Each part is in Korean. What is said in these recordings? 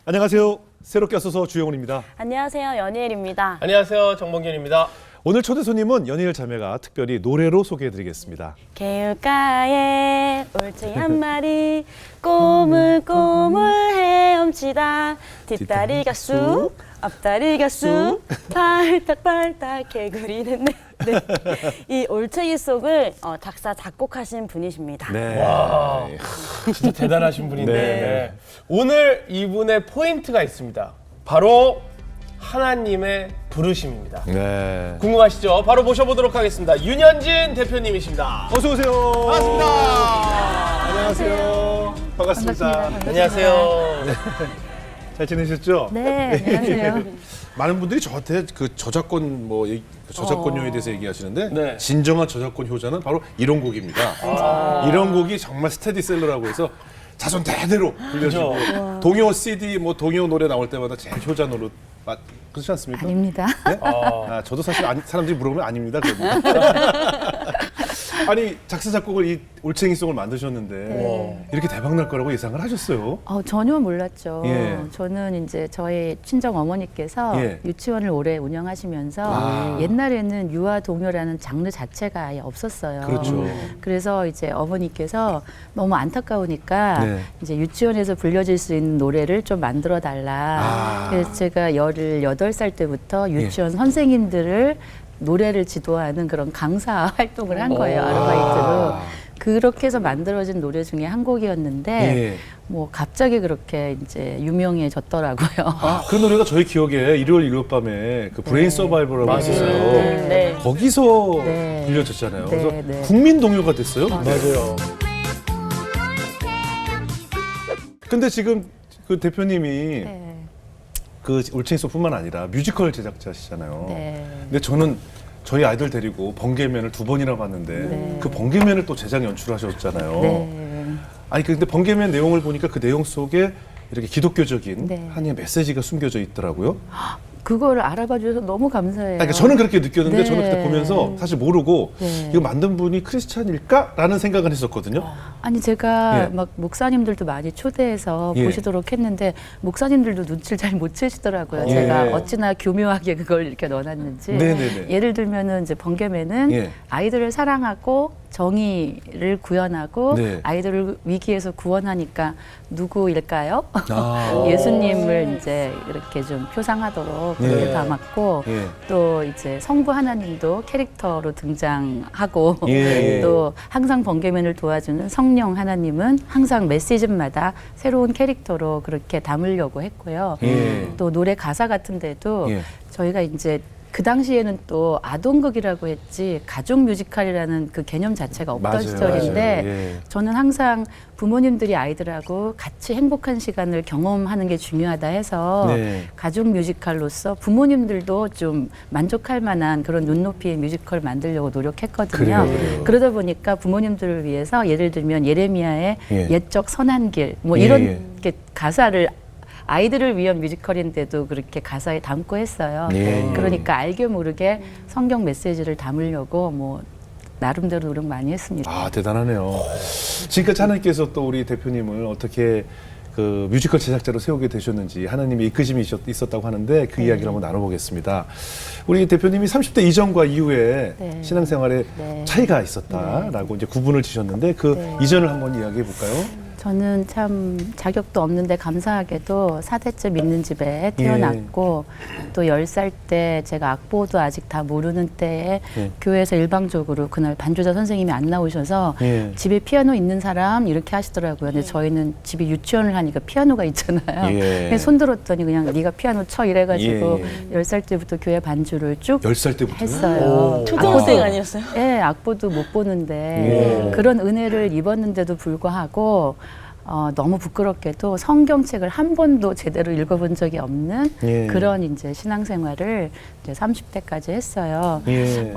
안녕하세요. 새롭게 왔어서 주영훈입니다. 안녕하세요. 연예일입니다. 안녕하세요. 정봉균입니다. 오늘 초대 손님은 연예일 자매가 특별히 노래로 소개해드리겠습니다. 개울가에 올챙이 한 마리 꼬물꼬물 헤엄치다 뒷다리가 쑥 앞다리가 쑥 팔딱팔딱 개구리는 네. 이 올챙이 속을 작사 작곡하신 분이십니다. 네. 와, 진짜 대단하신 분인데 네. 오늘 이분의 포인트가 있습니다. 바로 하나님의 부르심입니다. 네. 궁금하시죠? 바로 모셔보도록 하겠습니다. 윤현진 대표님이십니다. 어서 오세요. 반갑습니다. 안녕하세요. 반갑습니다. 안녕하세요. 잘 지내셨죠? 네, 안녕하세요. 많은 분들이 저한테 그 저작권 저작권료에 대해서 얘기하시는데 네. 진정한 저작권 효자는 바로 이런 곡입니다. 이런 곡이 정말 스테디셀러라고 해서 자손 대대로 불려주고 동요 CD 뭐 동요 노래 나올 때마다 제일 효자 노릇 그렇지 않습니까? 아닙니다. 네? 저도 사실 사람들이 물어보면 아닙니다. 아니 작사 작곡을 이 올챙이송을 만드셨는데 네. 이렇게 대박 날 거라고 예상을 하셨어요? 전혀 몰랐죠. 예. 저는 이제 저희 친정 어머니께서 예. 유치원을 오래 운영하시면서 옛날에는 유아 동요라는 장르 자체가 아예 없었어요. 그렇죠. 그래서 이제 어머니께서 너무 안타까우니까 네. 이제 유치원에서 불려질 수 있는 노래를 좀 만들어 달라. 그래서 제가 18살 때부터 유치원 선생님들을 노래를 지도하는 그런 강사 활동을 한 거예요. 아르바이트로. 그렇게 해서 만들어진 노래 중에 한 곡이었는데 예. 뭐 갑자기 그렇게 이제 유명해졌더라고요. 그 노래가 저희 기억에 일요일 일요일 밤에 그 브레인 서바이벌이라고 맞아요. 있었어요. 네. 거기서 네. 불려졌잖아요. 네, 그래서 네. 국민 동요가 됐어요. 맞아요. 근데 지금 그 대표님이 네. 그 올챙이송뿐만 아니라 뮤지컬 제작자시잖아요. 네. 근데 저는 저희 아이들 데리고 번개맨을 2번이나 봤는데 네. 그 번개맨을 또 제작 연출하셨잖아요. 네. 아니 근데 번개맨 내용을 보니까 그 내용 속에 이렇게 기독교적인 네. 하나님의 메시지가 숨겨져 있더라고요. 그거를 알아봐 주셔서 너무 감사해요. 그러니까 저는 그렇게 느꼈는데 네. 저는 그때 보면서 사실 모르고 네. 이거 만든 분이 크리스찬일까라는 생각은 했었거든요. 아니 제가 예. 막 목사님들도 많이 초대해서 예. 보시도록 했는데 목사님들도 눈치를 잘 못 채시더라고요. 예. 제가 어찌나 교묘하게 그걸 이렇게 넣어놨는지. 네네네. 예를 들면은 이제 번개맨은 예. 아이들을 사랑하고 정의를 구현하고 네. 아이들을 위기에서 구원하니까 누구일까요? 아. 예수님을 이제 이렇게 좀 표상하도록 그렇게 예. 담았고 예. 또 이제 성부 하나님도 캐릭터로 등장하고 예. 또 항상 번개맨을 도와주는 성령 하나님은 항상 메시지마다 새로운 캐릭터로 그렇게 담으려고 했고요. 예. 또 노래 가사 같은 데도 예. 저희가 이제 그 당시에는 또 아동극이라고 했지 가족 뮤지컬이라는 그 개념 자체가 없던 맞아요, 시절인데 맞아요. 예. 저는 항상 부모님들이 아이들하고 같이 행복한 시간을 경험하는 게 중요하다 해서 네. 가족 뮤지컬로서 부모님들도 좀 만족할 만한 그런 눈높이의 뮤지컬 만들려고 노력했거든요. 그래요. 그러다 보니까 부모님들을 위해서 예를 들면 예레미야의 예. 옛적 선한 길 뭐 예, 이런 예. 게 가사를 아이들을 위한 뮤지컬인데도 그렇게 가사에 담고 했어요. 예. 그러니까 알게 모르게 성경 메시지를 담으려고 뭐 나름대로 노력 많이 했습니다. 아 대단하네요. 지금까지 하나님께서 또 우리 대표님을 어떻게 그 뮤지컬 제작자로 세우게 되셨는지 하나님의 이끄심이 있었다고 하는데 그 이야기를 한번 나눠보겠습니다. 우리 대표님이 30대 이전과 이후에 네. 신앙생활에 네. 차이가 있었다라고 이제 구분을 지셨는데 그 네. 이전을 한번 이야기해 볼까요? 저는 참 자격도 없는데 감사하게도 4대째 믿는 집에 태어났고 또 10살 때 제가 악보도 아직 다 모르는 때에 예. 교회에서 일방적으로 그날 반주자 선생님이 안 나오셔서 예. 집에 피아노 있는 사람 이렇게 하시더라고요. 근데 저희는 집에 유치원을 하니까 피아노가 있잖아요. 예. 그래서 손 들었더니 그냥 네가 피아노 쳐 이래가지고 예. 10살 때부터 교회 반주를 쭉 10살 때부터 했어요. 초등학생 아니었어요? 네, 악보도 못 보는데 예. 그런 은혜를 입었는데도 불구하고 너무 부끄럽게도 성경책을 한 번도 제대로 읽어본 적이 없는 예. 그런 이제 신앙생활을 이제 30대까지 했어요. 예.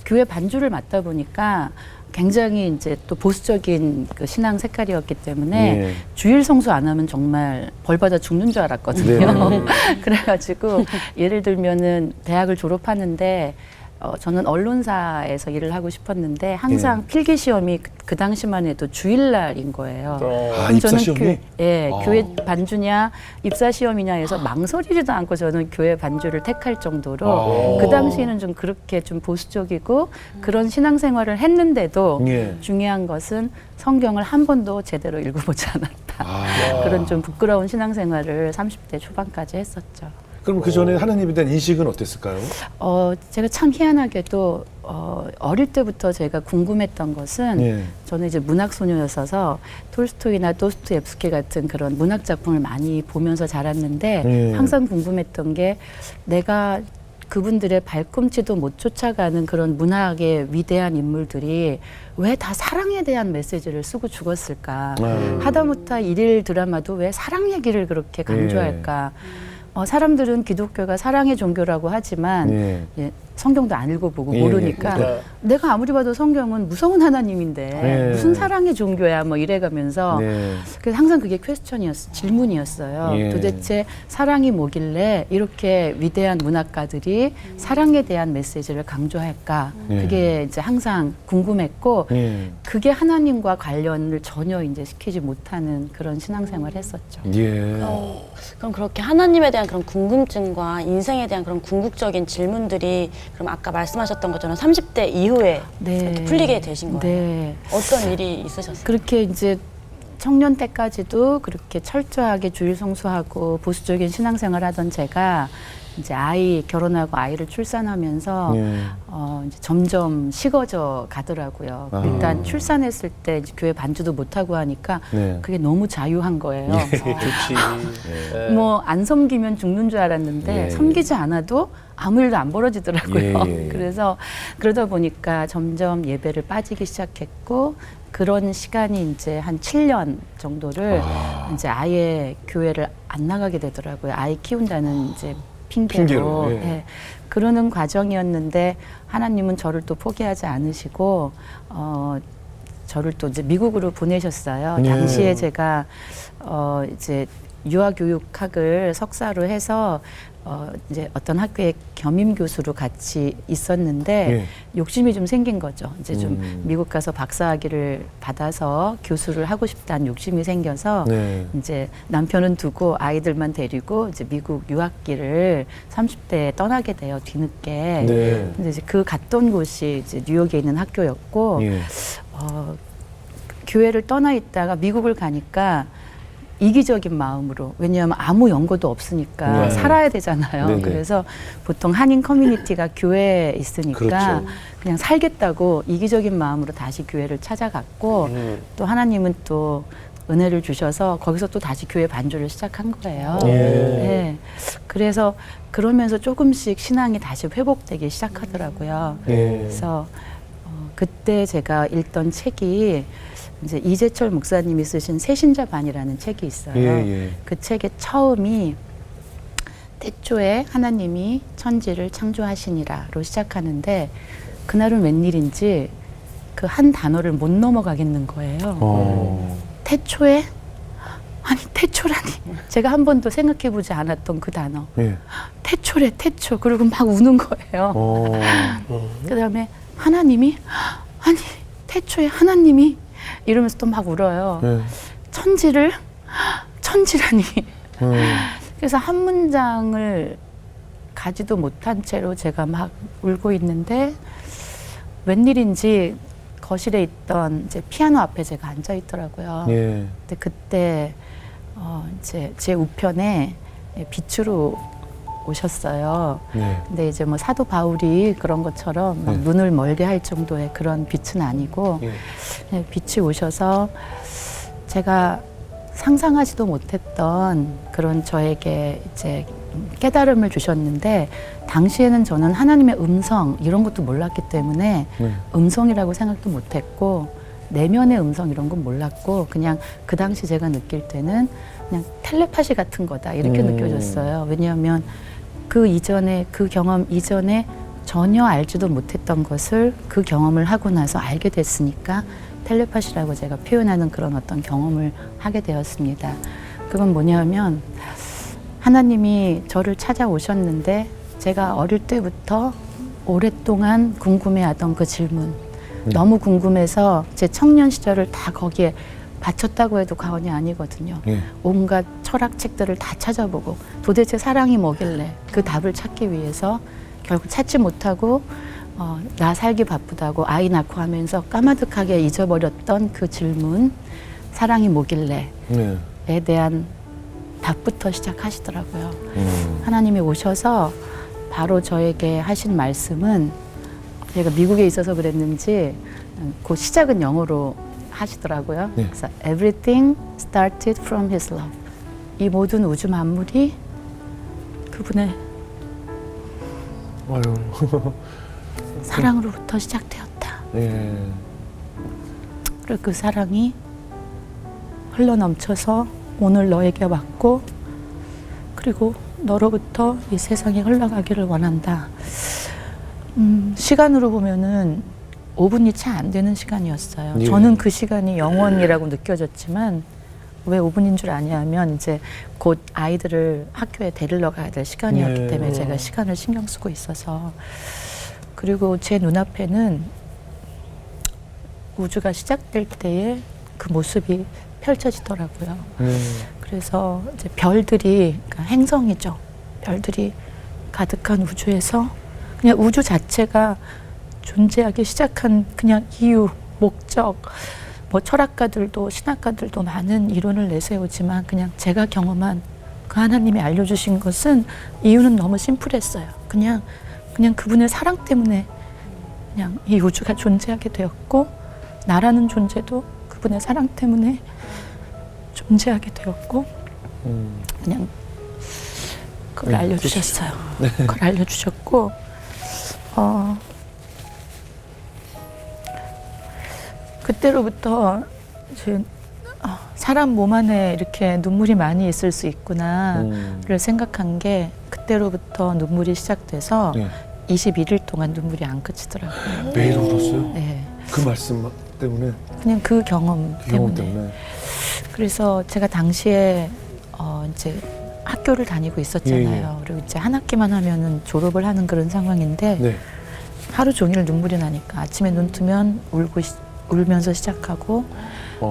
교회 반주를 맡다 보니까 굉장히 이제 또 보수적인 그 신앙 색깔이었기 때문에 예. 주일 성수 안 하면 정말 벌 받아 죽는 줄 알았거든요. 네. 그래가지고 예를 들면은 대학을 졸업하는데 저는 언론사에서 일을 하고 싶었는데 항상 필기 시험이 그 당시만 해도 주일날인 거예요. 아, 그럼 입사 저는 시험이? 교회 반주냐 입사 시험이냐 해서 망설이지도 않고 저는 교회 반주를 택할 정도로 그 당시에는 좀 그렇게 좀 보수적이고 그런 신앙생활을 했는데도 예. 중요한 것은 성경을 한 번도 제대로 읽어보지 않았다. 그런 좀 부끄러운 신앙생활을 30대 초반까지 했었죠. 그럼 그 전에 하나님에 대한 인식은 어땠을까요? 제가 참 희한하게도 어릴 때부터 제가 궁금했던 것은 예. 저는 이제 문학 소녀였어서 톨스토이나 도스토옙스키 같은 그런 문학 작품을 많이 보면서 자랐는데 예. 항상 궁금했던 게 내가 그분들의 발꿈치도 못 쫓아가는 그런 문학의 위대한 인물들이 왜 다 사랑에 대한 메시지를 쓰고 죽었을까? 하다못해 일일 드라마도 왜 사랑 얘기를 그렇게 강조할까? 사람들은 기독교가 사랑의 종교라고 하지만 예. 성경도 안 읽어보고 예, 모르니까 예. 내가 아무리 봐도 성경은 무서운 하나님인데 예. 무슨 사랑의 종교야 뭐 이래가면서 네. 그래서 항상 그게 질문이었어요. 예. 도대체 사랑이 뭐길래 이렇게 위대한 문학가들이 사랑에 대한 메시지를 강조할까? 예. 그게 이제 항상 궁금했고 예. 그게 하나님과 관련을 전혀 이제 시키지 못하는 그런 신앙생활을 했었죠. 예. 그럼 그렇게 하나님에 대한 그런 궁금증과 인생에 대한 그런 궁극적인 질문들이 그럼 아까 말씀하셨던 것처럼 30대 이후에 이렇게 풀리게 되신 거예요? 네. 어떤 일이 있으셨어요? 그렇게 이제 청년 때까지도 그렇게 철저하게 주일 성수하고 보수적인 신앙생활 하던 제가 이제 결혼하고 아이를 출산하면서 예. 이제 점점 식어져 가더라고요. 아. 일단 출산했을 때 이제 교회 반주도 못하고 하니까 네. 그게 너무 자유한 거예요. 좋지. 예. 뭐 안 섬기면 죽는 줄 알았는데 예. 섬기지 않아도 아무 일도 안 벌어지더라고요. 예. 그래서 그러다 보니까 점점 예배를 빠지기 시작했고 그런 시간이 이제 한 7년 정도를 이제 아예 교회를 안 나가게 되더라고요. 아이 키운다는 이제 핑계로. 예. 예. 그러는 과정이었는데 하나님은 저를 또 포기하지 않으시고 저를 또 이제 미국으로 보내셨어요. 예. 당시에 제가 이제 유아교육학을 석사로 해서 이제 어떤 학교의 겸임 교수로 같이 있었는데 예. 욕심이 좀 생긴 거죠. 이제 좀 미국 가서 박사학위를 받아서 교수를 하고 싶다는 욕심이 생겨서 네. 이제 남편은 두고 아이들만 데리고 이제 미국 유학기를 30대에 떠나게 돼요. 뒤늦게. 네. 근데 이제 그 갔던 곳이 이제 뉴욕에 있는 학교였고 예. 교회를 떠나 있다가 미국을 가니까 이기적인 마음으로 왜냐하면 아무 연고도 없으니까 네. 살아야 되잖아요. 네네. 그래서 보통 한인 커뮤니티가 교회에 있으니까 그렇죠. 그냥 살겠다고 이기적인 마음으로 다시 교회를 찾아갔고 또 하나님은 또 은혜를 주셔서 거기서 또 다시 교회 반주를 시작한 거예요. 예. 네. 그래서 그러면서 조금씩 신앙이 다시 회복되기 시작하더라고요. 예. 그래서 그때 제가 읽던 책이 이제 이재철 목사님이 쓰신 새신자반이라는 책이 있어요. 예. 그 책의 처음이 태초에 하나님이 천지를 창조하시니라로 시작하는데 그날은 웬일인지 그 한 단어를 못 넘어가겠는 거예요. 태초에? 아니 태초라니 제가 한 번도 생각해보지 않았던 그 단어. 예. 태초래 태초. 그리고 막 우는 거예요. 그다음에 하나님이 아니 태초에 하나님이 이러면서 또 막 울어요. 예. 천지라니. 그래서 한 문장을 가지도 못한 채로 제가 막 울고 있는데 웬일인지 거실에 있던 이제 피아노 앞에 제가 앉아 있더라고요. 예. 근데 그때 이제 제 우편에 빛으로 오셨어요. 예. 근데 이제 뭐 사도 바울이 그런 것처럼 막 눈을 멀게 할 정도의 그런 빛은 아니고 예. 네, 빛이 오셔서 제가 상상하지도 못했던 그런 저에게 이제 깨달음을 주셨는데 당시에는 저는 하나님의 음성 이런 것도 몰랐기 때문에 음성이라고 생각도 못했고 내면의 음성 이런 건 몰랐고 그냥 그 당시 제가 느낄 때는 그냥 텔레파시 같은 거다 이렇게 느껴졌어요. 왜냐하면 그 이전에 그 경험 이전에 전혀 알지도 못했던 것을 그 경험을 하고 나서 알게 됐으니까 텔레파시라고 제가 표현하는 그런 어떤 경험을 하게 되었습니다. 그건 뭐냐면 하나님이 저를 찾아오셨는데 제가 어릴 때부터 오랫동안 궁금해하던 그 질문, 너무 궁금해서 제 청년 시절을 다 거기에 바쳤다고 해도 과언이 아니거든요. 예. 온갖 철학책들을 다 찾아보고 도대체 사랑이 뭐길래 그 답을 찾기 위해서 결국 찾지 못하고 나 살기 바쁘다고 아이 낳고 하면서 까마득하게 잊어버렸던 그 질문, 사랑이 뭐길래 네. 에 대한 답부터 시작하시더라고요. 하나님이 오셔서 바로 저에게 하신 말씀은, 제가 미국에 있어서 그랬는지 그 시작은 영어로 하시더라고요. 네. 그래서 Everything started from His love. 이 모든 우주 만물이 그분의 아유. 사랑으로부터 시작되었다. 예. 그리고 그 사랑이 흘러넘쳐서 오늘 너에게 왔고, 그리고 너로부터 이 세상에 흘러가기를 원한다. 시간으로 보면은 5분이 채 안 되는 시간이었어요. 예. 저는 그 시간이 영원이라고 느껴졌지만, 왜 5분인 줄 아냐면 이제 곧 아이들을 학교에 데리러 가야 될 시간이었기 예. 때문에 제가 시간을 신경 쓰고 있어서. 그리고 제 눈앞에는 우주가 시작될 때의 그 모습이 펼쳐지더라고요. 그래서 이제 별들이, 그러니까 행성이죠. 별들이 가득한 우주에서 그냥 우주 자체가 존재하기 시작한 그냥 이유, 목적, 뭐 철학가들도 신학가들도 많은 이론을 내세우지만 그냥 제가 경험한 그 하나님이 알려주신 것은 이유는 너무 심플했어요. 그냥 그분의 사랑 때문에 그냥 이 우주가 존재하게 되었고, 나라는 존재도 그분의 사랑 때문에 존재하게 되었고, 그냥 그걸 알려주셨어요. 그걸 알려주셨고, 그때로부터 이제 사람 몸 안에 이렇게 눈물이 많이 있을 수 있구나를 생각한 게, 그때로부터 눈물이 시작돼서 네. 21일 동안 눈물이 안 그치더라고요. 매일 울었어요? 네. 그 말씀 때문에? 그냥 그 경험 그 경험 때문에. 때문에? 그래서 제가 당시에 이제 학교를 다니고 있었잖아요. 그리고 이제 한 학기만 하면은 졸업을 하는 그런 상황인데, 네. 하루 종일 눈물이 나니까 아침에 눈 뜨면 울면서 시작하고,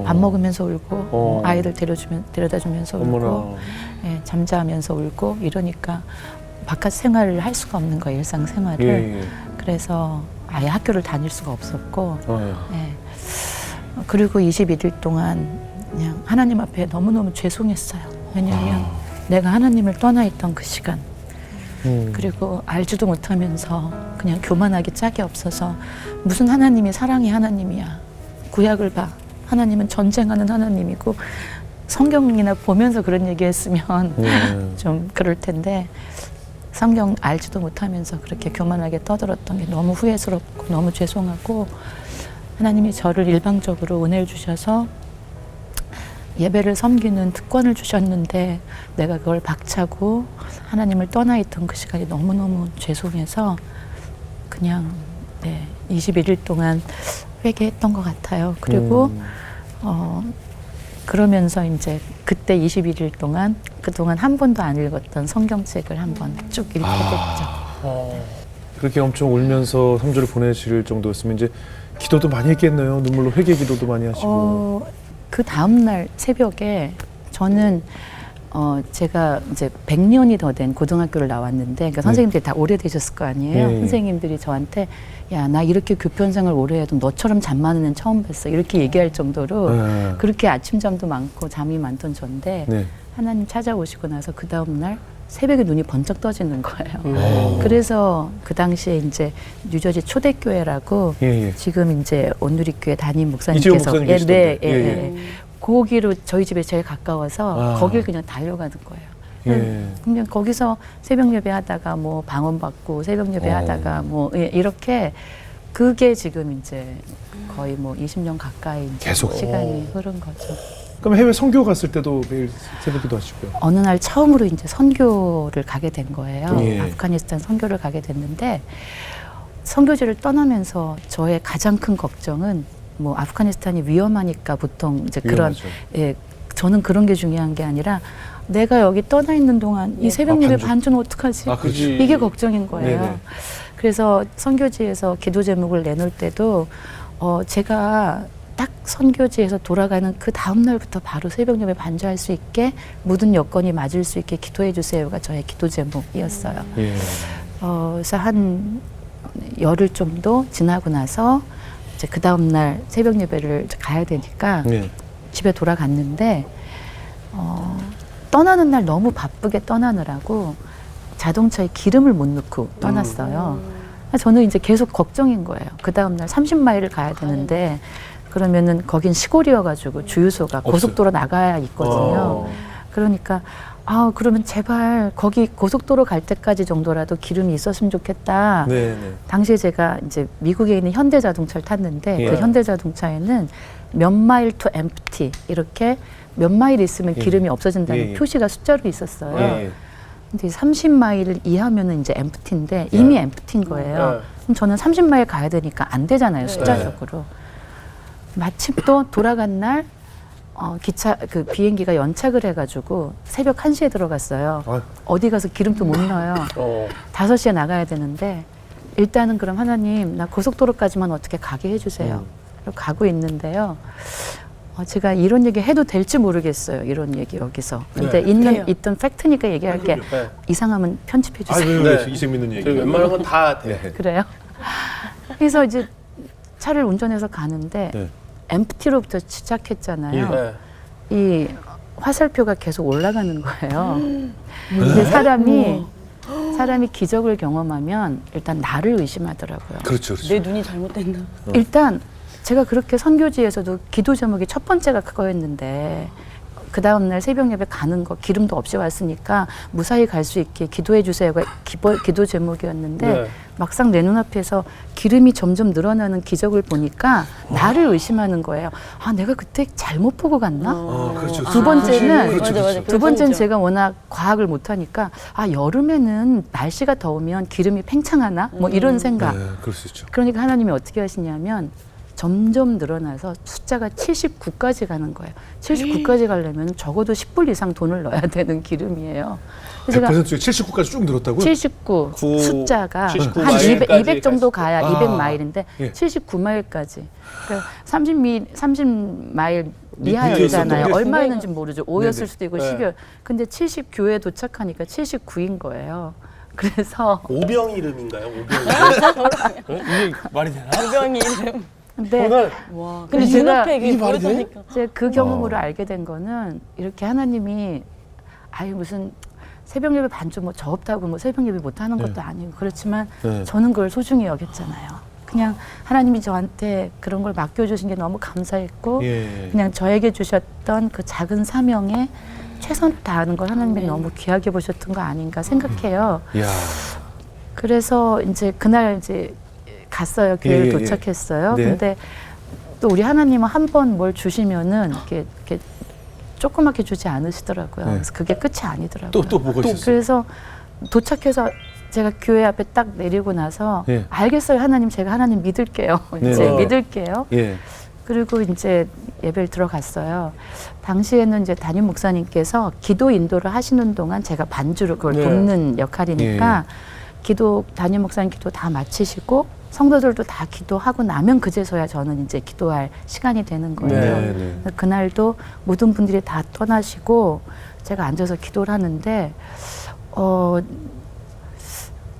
밥 먹으면서 울고, 아이들 데려다 주면서 울고, 어머나. 예, 잠자면서 울고 이러니까 바깥 생활을 할 수가 없는 거예요, 일상 생활을. 예. 그래서 아예 학교를 다닐 수가 없었고, 예. 예. 그리고 21일 동안 그냥 하나님 앞에 너무너무 죄송했어요. 왜냐하면 내가 하나님을 떠나 있던 그 시간, 그리고 알지도 못하면서 그냥 교만하기 짝이 없어서, 무슨 하나님이 사랑의 하나님이야. 구약을 봐. 하나님은 전쟁하는 하나님이고, 성경이나 보면서 그런 얘기했으면 좀 그럴 텐데, 성경 알지도 못하면서 그렇게 교만하게 떠들었던 게 너무 후회스럽고 너무 죄송하고, 하나님이 저를 일방적으로 은혜를 주셔서 예배를 섬기는 특권을 주셨는데 내가 그걸 박차고 하나님을 떠나 있던 그 시간이 너무너무 죄송해서 그냥 21일 동안 회개했던 것 같아요. 그리고 그러면서 이제 그때 21일 동안 그동안 한 번도 안 읽었던 성경책을 한번 쭉 읽게 됐죠. 그렇게 엄청 울면서 3주를 보내실 정도였으면 이제 기도도 많이 했겠네요. 눈물로 회개 기도도 많이 하시고. 그 다음날 새벽에 저는 제가 이제 100년이 더 된 고등학교를 나왔는데, 그러니까 선생님들이 다 오래되셨을 거 아니에요. 네. 선생님들이 저한테 야, 나 이렇게 교편생활 오래 해도 너처럼 잠 많은 애는 처음 뵀어. 이렇게 얘기할 정도로 네. 그렇게 아침잠도 많고 잠이 많던 전데, 네. 하나님 찾아오시고 나서 그 다음날 새벽에 눈이 번쩍 떠지는 거예요. 그래서 그 당시에 이제 뉴저지 초대교회라고 지금 이제 온누리교회 담임 이재용 목사님께서 목사님 계시던데. 거기로 저희 집에 제일 가까워서 거길 그냥 달려가는 거예요. 그냥 거기서 새벽 예배 하다가 뭐 방언 받고 새벽 예배 하다가 뭐 이렇게, 그게 지금 이제 거의 뭐 20년 가까이 이제 계속. 시간이 흐른 거죠. 그럼 해외 선교 갔을 때도 매일 새벽기도 하시고요? 어느 날 처음으로 이제 선교를 가게 된 거예요. 예. 아프가니스탄 선교를 가게 됐는데, 선교지를 떠나면서 저의 가장 큰 걱정은 뭐 아프가니스탄이 위험하니까 보통 이제 그런, 위험하죠. 저는 그런 게 중요한 게 아니라 내가 여기 떠나 있는 동안 이 새벽 예배 반주는 어떡하지? 그렇지. 이게 걱정인 거예요. 네네. 그래서 선교지에서 기도 제목을 내놓을 때도 제가 딱 선교지에서 돌아가는 그 다음 날부터 바로 새벽 예배 반주할 수 있게 모든 여건이 맞을 수 있게 기도해 주세요가 저의 기도 제목이었어요. 예. 그래서 한 열흘 정도 지나고 나서 이제 그 다음 날 새벽 예배를 가야 되니까 예. 집에 돌아갔는데 떠나는 날 너무 바쁘게 떠나느라고 자동차에 기름을 못 넣고 떠났어요. 저는 이제 계속 걱정인 거예요. 그 다음 날 30마일을 가야 되는데 그러면은 거긴 시골이어가지고 주유소가 고속도로 나가야 있거든요. 그러니까 그러면 제발 거기 고속도로 갈 때까지 정도라도 기름이 있었으면 좋겠다. 네, 네. 당시에 제가 이제 미국에 있는 현대자동차를 탔는데 예. 그 현대자동차에는 몇 마일 to empty 이렇게 몇 마일 있으면 기름이 없어진다는 예, 예. 표시가 숫자로 있었어요. 예. 근데 30마일 이하면은 이제 엠프티인데 이미 엠프티인 거예요. 그럼 저는 30마일 가야 되니까 안 되잖아요, 숫자적으로. 마침 또 돌아간 날 기차 그 비행기가 연착을 해가지고 새벽 1시에 들어갔어요. 아유. 어디 가서 기름도 못 넣어요. 5시에 나가야 되는데 일단은 그럼 하나님 나 고속도로까지만 어떻게 가게 해주세요. 그리고 가고 있는데요. 제가 이런 얘기 해도 될지 모르겠어요. 이런 얘기 여기서. 근데 있던 팩트니까 얘기할게. 네. 이상하면 편집해 주세요. 네. 이생 믿는 얘기. 저희 웬만한 건 다 돼요. 네. 그래요? 그래서 이제 차를 운전해서 가는데 네. 엠프티로부터 시작했잖아요. 네. 이 화살표가 계속 올라가는 거예요. 근데 사람이 기적을 경험하면 일단 나를 의심하더라고요. 그렇죠, 그렇죠. 내 눈이 잘못됐나? 일단 제가 그렇게 선교지에서도 기도 제목이 첫 번째가 그거였는데 그 다음날 새벽 예배 가는 거 기름도 없이 왔으니까 무사히 갈 수 있게 기도해 주세요가 기도 제목이었는데 네. 막상 내 눈앞에서 기름이 점점 늘어나는 기적을 보니까 나를 의심하는 거예요. 내가 그때 잘못 보고 갔나? 그렇죠. 두 번째는 그렇죠, 그렇죠. 두 번째는 제가 워낙 과학을 못하니까 여름에는 날씨가 더우면 기름이 팽창하나? 뭐 이런 생각. 네, 그럴 수 있죠. 그러니까 하나님이 어떻게 하시냐면 점점 늘어나서 숫자가 79까지 가는 거예요. 79까지 가려면 적어도 10불 이상 돈을 넣어야 되는 기름이에요. 그래서 제가 100% 중에 79까지 쭉 늘었다고요? 79 숫자가 79 한 200 마일까지 정도 가야 아. 200마일인데 예. 79마일까지. 그러니까 30마일 밑에 이하였잖아요. 있었던 얼마였는지 모르죠. 5였을 네네. 수도 있고 네. 10여. 근데 79에 도착하니까 79인 거예요. 그래서 오병 이름인가요? 오병 이름? 이게 말이 되나? 오병이 이름. 근데 와. 근데 제가 눈앞에 이게 이 말이 돼? 보여주니까. 이제 그 경험으로 알게 된 거는 이렇게 하나님이 무슨 새벽 예배 반주 뭐 저 없다고 뭐 새벽 예배 못 하는 것도 아니고 그렇지만 네. 저는 그걸 소중히 여겼잖아요. 그냥 하나님이 저한테 그런 걸 맡겨주신 게 너무 감사했고 예. 그냥 저에게 주셨던 그 작은 사명에 최선을 다하는 걸 하나님이 너무 귀하게 보셨던 거 아닌가 생각해요. 이야. 그래서 이제 그날 이제 갔어요. 교회에 예, 예, 도착했어요. 네. 근데 또 우리 하나님은 한 번 뭘 주시면은 이렇게 조그맣게 주지 않으시더라고요. 네. 그래서 그게 끝이 아니더라고요. 또 뭐가 있었어요? 그래서 도착해서 제가 교회 앞에 딱 내리고 나서 예. 알겠어요. 하나님 제가 하나님 믿을게요. 네. 이제 믿을게요. 예. 그리고 이제 예배를 들어갔어요. 당시에는 이제 담임 목사님께서 기도 인도를 하시는 동안 제가 반주로 그걸 네. 돕는 역할이니까 담임 목사님 기도 다 마치시고 성도들도 다 기도하고 나면 그제서야 저는 이제 기도할 시간이 되는 거예요. 네, 네. 그날도 모든 분들이 다 떠나시고 제가 앉아서 기도를 하는데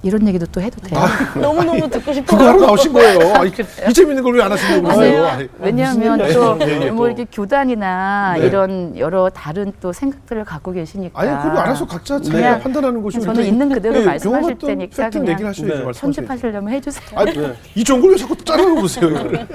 이런 얘기도 또 해도 돼요. 너무너무 듣고 싶어요. 그거 하러 나오신 거예요. 이 재밌는 걸 왜 안 하시냐고 그러세요. 아니, 왜냐하면 무슨 또 일이에요? 예, 뭐 또. 이렇게 교단이나 네. 이런 여러 다른 또 생각들을 갖고 계시니까 아니, 그걸 알아서 각자 자기가 그냥 판단하는 것이 저는 있는 그대로 말씀하실 경험했던 테니까 팩트를 그냥 얘기를 하셔야죠. 네. 말씀하셔야죠. 편집하시려면 해주세요. 아니, 이 좋은 걸 왜 자꾸 자르는 보세요. 이거를.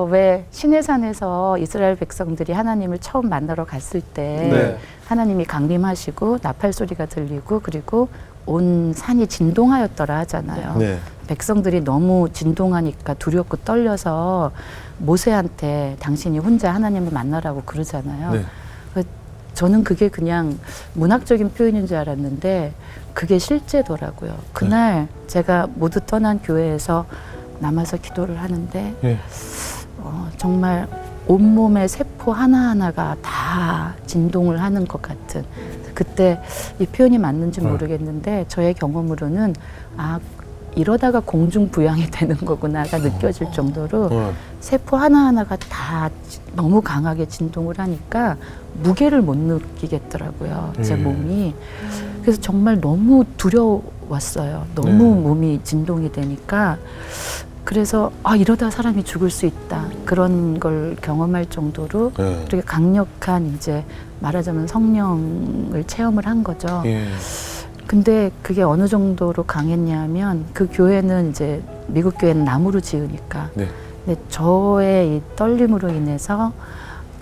왜 시내산에서 이스라엘 백성들이 하나님을 처음 만나러 갔을 때 네. 하나님이 강림하시고 나팔 소리가 들리고 그리고 온 산이 진동하였더라 하잖아요. 네. 백성들이 너무 진동하니까 두렵고 떨려서 모세한테 당신이 혼자 하나님을 만나라고 그러잖아요. 네. 저는 그게 그냥 문학적인 표현인 줄 알았는데 그게 실제더라고요. 그날 제가 모두 떠난 교회에서 남아서 기도를 하는데 예. 정말 온몸의 세포 하나하나가 다 진동을 하는 것 같은, 그때 이 표현이 맞는지 모르겠는데 저의 경험으로는 아, 이러다가 공중부양이 되는 거구나가 느껴질 정도로 세포 하나하나가 다 너무 강하게 진동을 하니까 무게를 못 느끼겠더라고요, 제 몸이. 그래서 정말 너무 두려웠어요. 너무 몸이 진동이 되니까. 그래서 아, 이러다 사람이 죽을 수 있다, 그런 걸 경험할 정도로 그렇게 강력한, 이제 말하자면 성령을 체험을 한 거죠. 근데 그게 어느 정도로 강했냐면, 그 교회는 이제 미국 교회는 나무로 지으니까 근데 저의 이 떨림으로 인해서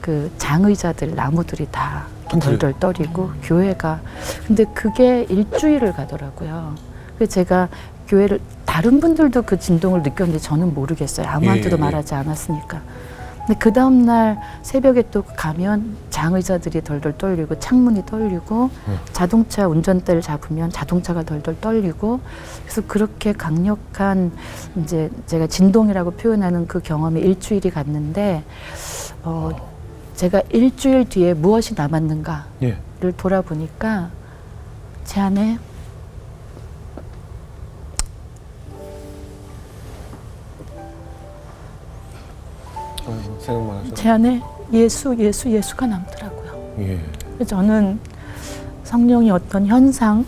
그 장의자들, 나무들이 다 덜덜 떨리고 교회가, 근데 그게 일주일을 가더라고요. 그래서 제가 교회를, 다른 분들도 그 진동을 느꼈는데 저는 모르겠어요. 아무한테도 말하지 않았으니까. 근데 그 다음날 새벽에 또 가면 장의자들이 덜덜 떨리고 창문이 떨리고 자동차 운전대를 잡으면 자동차가 덜덜 떨리고, 그래서 그렇게 강력한, 이제 제가 진동이라고 표현하는 그 경험이 일주일이 갔는데, 제가 일주일 뒤에 무엇이 남았는가를 돌아보니까 제 안에 생각만 하셔. 제 안에 예수가 남더라고요. 그래서 저는 성령이 어떤 현상,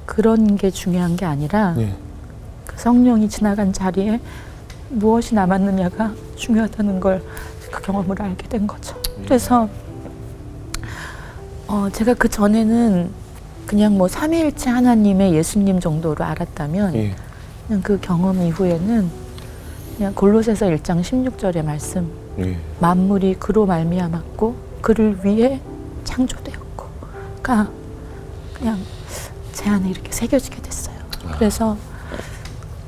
그런 게 중요한 게 아니라 그 성령이 지나간 자리에 무엇이 남았느냐가 중요하다는 걸, 그 경험을 알게 된 거죠. 그래서 제가 그 전에는 그냥 뭐 삼위일체 하나님의 예수님 정도로 알았다면 그냥 그 경험 이후에는 그냥 골로새서 1장 16절의 말씀, 만물이 그로 말미암았고 그를 위해 창조되었고가 그냥 제 안에 이렇게 새겨지게 됐어요. 그래서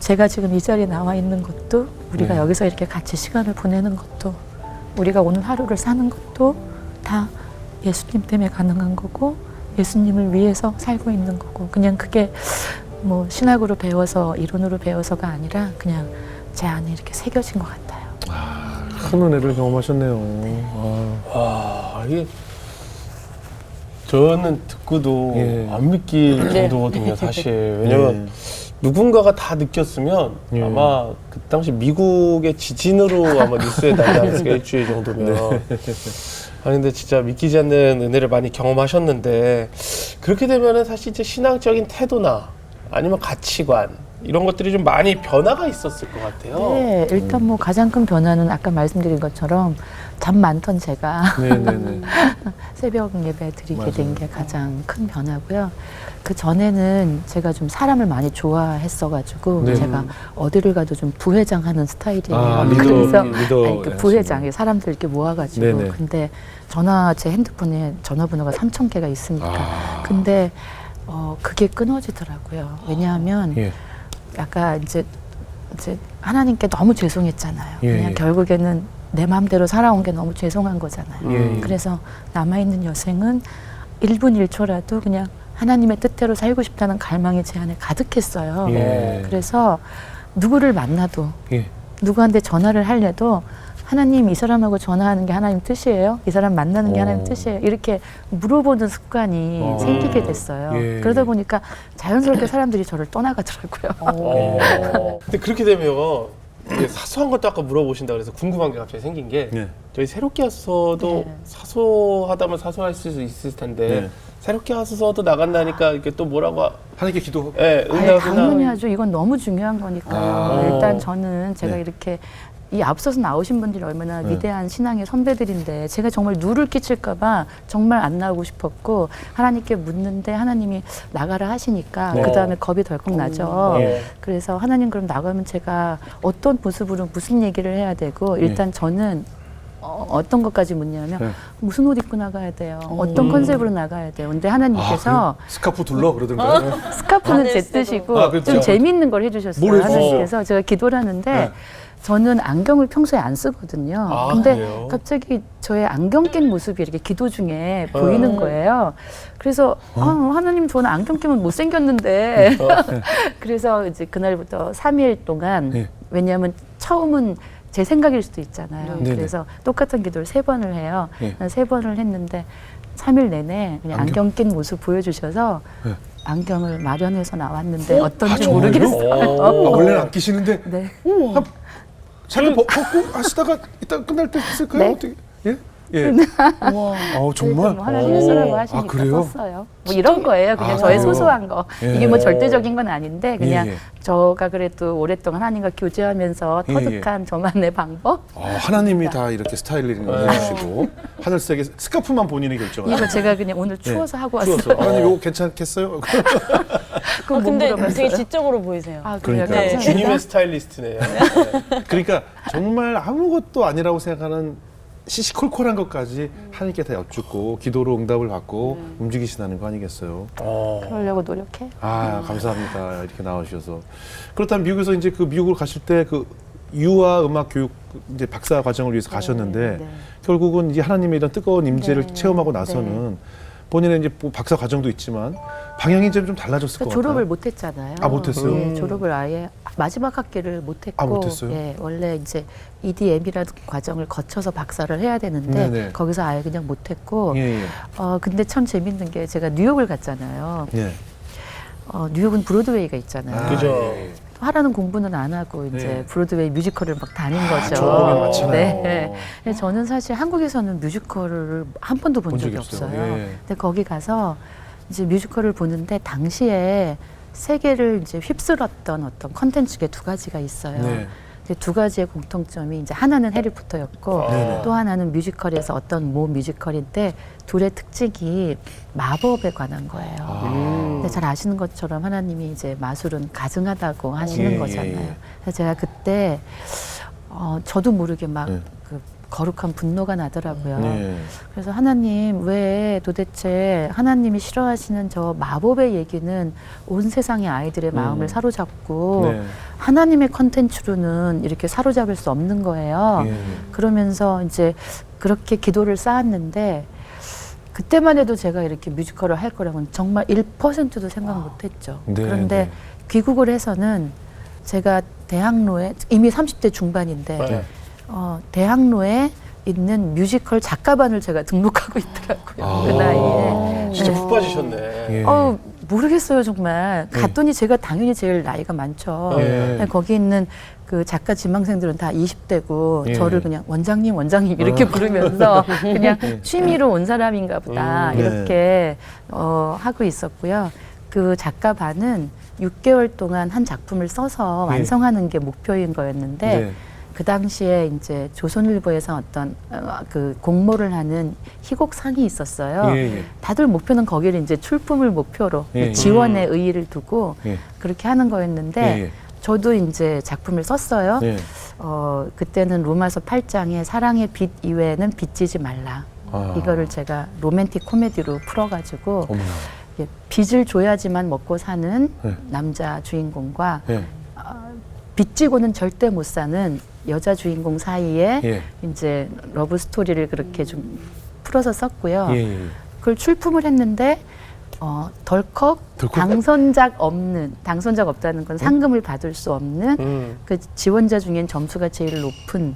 제가 지금 이 자리에 나와 있는 것도, 우리가 여기서 이렇게 같이 시간을 보내는 것도, 우리가 오늘 하루를 사는 것도 다 예수님 때문에 가능한 거고, 예수님을 위해서 살고 있는 거고, 그냥 그게 뭐 신학으로 배워서, 이론으로 배워서가 아니라 그냥 제 안에 이렇게 새겨진 것 같아요. 큰 은혜를 경험하셨네요. 이게 저는 듣고도 안 믿길 정도거든요, 사실. 왜냐면 누군가가 다 느꼈으면 아마 그 당시 미국의 지진으로 아마 뉴스에 나지 않았을까, 일주일 정도면. 근데 진짜 믿기지 않는 은혜를 많이 경험하셨는데, 그렇게 되면은 사실 이제 신앙적인 태도나 아니면 가치관, 이런 것들이 좀 많이 변화가 있었을 것 같아요. 네, 일단 뭐 가장 큰 변화는 아까 말씀드린 것처럼 잠 많던 제가 새벽 예배 드리게 된 게 가장 큰 변화고요. 그 전에는 제가 좀 사람을 많이 좋아했어가지고 제가 어디를 가도 좀 부회장하는 스타일이에요. 그래서 그 부회장, 사람들 이렇게 모아가지고. 근데 제 핸드폰에 전화번호가 3,000개가 있으니까. 근데 그게 끊어지더라고요. 왜냐하면 아까 이제 하나님께 너무 죄송했잖아요. 그냥 결국에는 내 마음대로 살아온 게 너무 죄송한 거잖아요. 그래서 남아있는 여생은 1분 1초라도 그냥 하나님의 뜻대로 살고 싶다는 갈망이 제 안에 가득했어요. 그래서 누구를 만나도 누구한테 전화를 하려도 하나님, 이 사람하고 전화하는 게 하나님 뜻이에요? 이 사람 만나는 게 하나님 뜻이에요? 이렇게 물어보는 습관이 생기게 됐어요. 그러다 보니까 자연스럽게 사람들이 저를 떠나가더라고요. 근데 그렇게 되면 이게 사소한 것도 아까 물어보신다 그래서 궁금한 게 갑자기 생긴 게, 저희 새롭게 와서도 사소하다면 사소할 수 있을 텐데 새롭게 와서도 나간다니까 이렇게 또 뭐라고 하나님께 기도. 당연히 하죠. 이건 너무 중요한 거니까요. 일단 저는 제가 이렇게 이 앞서서 나오신 분들이 얼마나 위대한 신앙의 선배들인데, 제가 정말 누를 끼칠까봐 정말 안 나오고 싶었고, 하나님께 묻는데 하나님이 나가라 하시니까 그 다음에 겁이 덜컥 나죠. 그래서 하나님, 그럼 나가면 제가 어떤 모습으로 무슨 얘기를 해야 되고, 일단 저는 어떤 것까지 묻냐면 무슨 옷 입고 나가야 돼요? 어떤 컨셉으로 나가야 돼요? 근데 하나님께서 스카프 둘러 그러던가요? 스카프는 제 뜻이고 그렇죠. 좀 재미있는 걸 해주셨어요. 뭘 해주셨어요? 하나님께서. 제가 기도를 하는데 저는 안경을 평소에 안 쓰거든요. 근데 그래요? 갑자기 저의 안경 낀 모습이 이렇게 기도 중에 보이는 거예요. 그래서 하나님, 저는 안경 끼면 못생겼는데 그래서 이제 그날부터 3일 동안 왜냐하면 처음은 제 생각일 수도 있잖아요. 네네. 그래서 똑같은 기도를 3번을 해요. 네. 3번을 했는데 3일 내내 그냥 안경 낀 모습 보여주셔서 네. 안경을 마련해서 나왔는데 어떤지 정말요? 모르겠어요. 아, 원래는 안 끼시는데 네. 잠깐 벗고 하시다가 이따 끝날 때 했을까요? 네. 어떻게? 예? 예. 와. 정말? 뭐 하나님 쓰라고 오. 하시니까 그래요? 썼어요. 뭐 이런 거예요. 그냥 아, 저의 그래요? 소소한 거. 예. 이게 뭐 절대적인 건 아닌데 그냥 예, 예. 저가 그래도 오랫동안 하나님과 교제하면서 예, 터득한 저만의 방법. 하나님이 다 이렇게 스타일링을 해주시고 하늘색의 스카프만 본인이 결정하고. 이거 제가 그냥 오늘 추워서 하고 왔어요. 추워서. 하나님 이거 괜찮겠어요? 그거 못 근데 물어봤어요. 되게 지적으로 보이세요. 아, 그래요? 그러니까요. 감사합니다. 주님의 스타일리스트네요. 그러니까 정말 아무것도 아니라고 생각하는 시시콜콜한 것까지 하나님께 다 여쭙고 기도로 응답을 받고 움직이신다는 거 아니겠어요? 그러려고 노력해. 감사합니다. 이렇게 나와주셔서. 그렇다면 미국에서 이제 그 미국을 가실 때 그 유아 음악 교육 이제 박사 과정을 위해서 가셨는데 네. 결국은 이제 하나님의 이런 뜨거운 임재를 네. 체험하고 나서는 본인의 이제 뭐 박사 과정도 있지만 방향이 이제 좀 달라졌을 것 같아요. 졸업을 못했잖아요. 아, 못했어요? 네, 졸업을 아예 마지막 학기를 못했고, 못했어요? 예, 원래 이제 EDM이라는 과정을 거쳐서 박사를 해야 되는데 네네. 거기서 아예 그냥 못했고, 예, 예. 근데 참 재밌는 게 제가 뉴욕을 갔잖아요. 예. 뉴욕은 브로드웨이가 있잖아요. 그죠. 예. 하라는 공부는 안 하고 이제 네. 브로드웨이 뮤지컬을 막 다닌 거죠. 좋은 공연 많잖아요. 네. 근데 저는 사실 한국에서는 뮤지컬을 한 번도 본 적이 없어요. 예. 근데 거기 가서 이제 뮤지컬을 보는데 당시에 세계를 이제 휩쓸었던 어떤 컨텐츠가 2가지가 있어요. 네. 근데 2가지의 공통점이 이제 하나는 해리포터였고 네네. 또 하나는 뮤지컬에서 어떤 모 뮤지컬인데 둘의 특징이 마법에 관한 거예요. 근데 잘 아시는 것처럼 하나님이 이제 마술은 가증하다고 하시는 예, 거잖아요. 예, 예. 그래서 제가 그때 저도 모르게 막 네. 그 거룩한 분노가 나더라고요. 네. 그래서 하나님 왜 도대체 하나님이 싫어하시는 저 마법의 얘기는 온 세상의 아이들의 마음을 사로잡고 네. 하나님의 컨텐츠로는 이렇게 사로잡을 수 없는 거예요. 예. 그러면서 이제 그렇게 기도를 쌓았는데 그때만 해도 제가 이렇게 뮤지컬을 할 거라고는 정말 1%도 생각 못 했죠. 네, 그런데 네. 귀국을 해서는 제가 대학로에 이미 30대 중반인데 네. 대학로에 있는 뮤지컬 작가반을 제가 등록하고 있더라고요. 그 나이에. 진짜 푹 빠지셨네. 예. 모르겠어요, 정말. 갔더니 제가 당연히 제일 나이가 많죠. 예. 거기 있는 그 작가 지망생들은 다 20대고 예. 저를 그냥 원장님 이렇게 부르면서 그냥 취미로 온 사람인가 보다 네. 이렇게 하고 있었고요. 그 작가반은 6개월 동안 한 작품을 써서 완성하는 게 목표인 거였는데 네. 그 당시에 이제 조선일보에서 어떤 그 공모를 하는 희곡상이 있었어요. 예, 예. 다들 목표는 거기를 이제 출품을 목표로 예. 지원에 의의를 두고 예. 그렇게 하는 거였는데 예, 예. 저도 이제 작품을 썼어요. 예. 그때는 로마서 8장에 사랑의 빛 이외에는 빚지지 말라. 이거를 제가 로맨틱 코미디로 풀어가지고 어머나. 빚을 줘야지만 먹고 사는 네. 남자 주인공과 예. 빚지고는 절대 못 사는 여자 주인공 사이에 예. 이제 러브 스토리를 그렇게 좀 풀어서 썼고요. 예, 예. 그걸 출품을 했는데 덜컥 당선작 없다는 건 상금을 받을 수 없는 그 지원자 중엔 점수가 제일 높은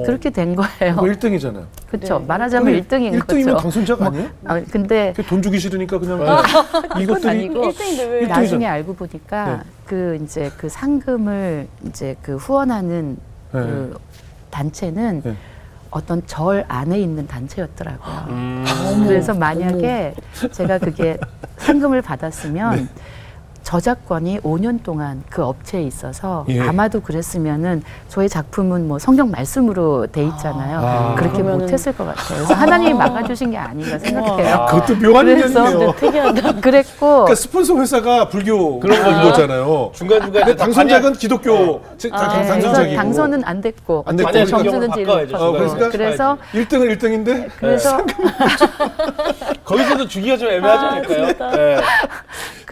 그렇게 된 거예요. 그거 1등이잖아요. 그렇죠. 네. 말하자면 1등인 1등이면 거죠. 당선자가 아니에요? 근데 돈 주기 싫으니까 그냥 그건 이것들이 아니고 1등인데 왜? 나중에 알고 보니까 네. 그 이제 그 상금을 이제 그 후원하는 그 단체는 네. 어떤 절 안에 있는 단체였더라고요. 그래서 만약에 제가 그게 상금을 받았으면 저작권이 5년 동안 그 업체에 있어서 예. 아마도 그랬으면은 저의 작품은 뭐 성경 말씀으로 돼 있잖아요. 그렇게 그러면은- 못했을 것 같아요. 그래서 하나님이 막아주신 게 아닌가 생각해요. 그것도 묘한 그래서 인연이네요. 특이하다. 그랬고 그러니까 스폰서 회사가 불교 그런 거잖아요. 중간중간에 근데 당선작은 기독교 그래서 당선작이고 당선은 안 됐고 안 됐고 만약에 점수는 경험을 제일 바꿔야죠. 높았고 그러니까 그래서 1등은 1등인데 그래서 거기서도 주기가 좀 애매하지 않을까요? 네.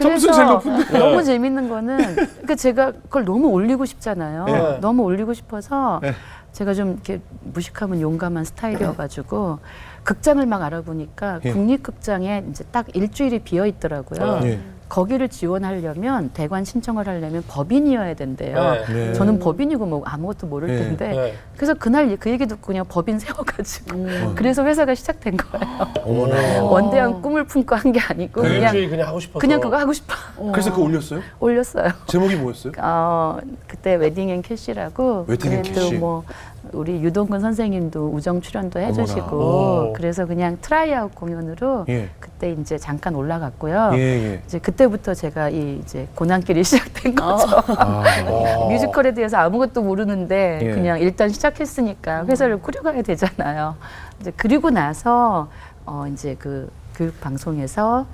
점수 제일 높은데. 너무 재밌는 거는 그 제가 그걸 너무 올리고 싶잖아요. 네. 너무 올리고 싶어서 네. 제가 좀 이렇게 무식하면 용감한 스타일이어가지고 극장을 막 알아보니까 예. 국립극장에 이제 딱 일주일이 비어 있더라고요. 예. 거기를 지원하려면 대관 신청을 하려면 법인이어야 된대요. 네. 저는 법인이고 뭐 아무것도 모를 네. 텐데 네. 그래서 그날 그 얘기 듣고 그냥 법인 세워가지고 그래서 회사가 시작된 거예요. 어머나. 원대한 꿈을 품고 한 게 아니고 그냥 일주일 그냥 하고 싶어서. 그냥 그거 하고 싶어 그래서 그거 올렸어요? 올렸어요. 제목이 뭐였어요? 그때 웨딩 앤 캐시라고 웨딩 앤 그래도 캐시. 뭐 우리 유동근 선생님도 우정 출연도 해주시고 어머나. 그래서 그냥 트라이아웃 공연으로 예. 그때 이제 잠깐 올라갔고요. 예, 예. 이제 그때부터 제가 이제 고난길이 시작된 거죠. 아. 뮤지컬에 대해서 아무것도 모르는데 예. 그냥 일단 시작했으니까 회사를 꾸려가야 되잖아요. 이제 그리고 나서 이제 그 교육 방송에서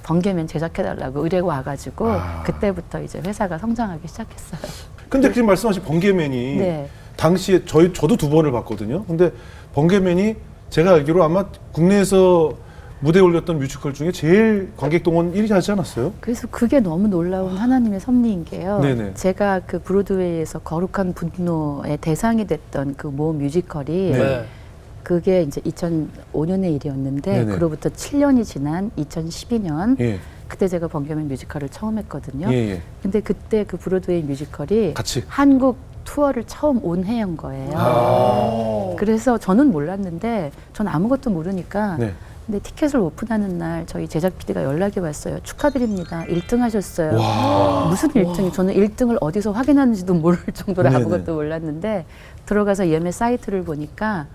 번개맨 제작해달라고 의뢰가 와가지고 그때부터 이제 회사가 성장하기 시작했어요. 근데 지금 말씀하신 번개맨이 네. 당시에 저도 2번을 봤거든요. 근데 번개맨이 제가 알기로 아마 국내에서 무대에 올렸던 뮤지컬 중에 제일 관객 동원 1위 하지 않았어요? 그래서 그게 너무 놀라운 하나님의 섭리인 게요. 네네. 제가 그 브로드웨이에서 거룩한 분노의 대상이 됐던 그 모 뮤지컬이 네. 그게 이제 2005년의 일이었는데 네네. 그로부터 7년이 지난 2012년 예. 그때 제가 번개맨 뮤지컬을 처음 했거든요. 예, 예. 근데 그때 그 브로드웨이 뮤지컬이 같이. 한국 투어를 처음 온 해인 거예요. 아. 그래서 저는 몰랐는데 전 아무것도 모르니까 네. 근데 티켓을 오픈하는 날 저희 제작 PD가 연락이 왔어요. 축하드립니다. 1등 하셨어요. 와. 무슨 1등이? 저는 1등을 어디서 확인하는지도 모를 정도로 네네. 아무것도 몰랐는데 들어가서 예매 사이트를 보니까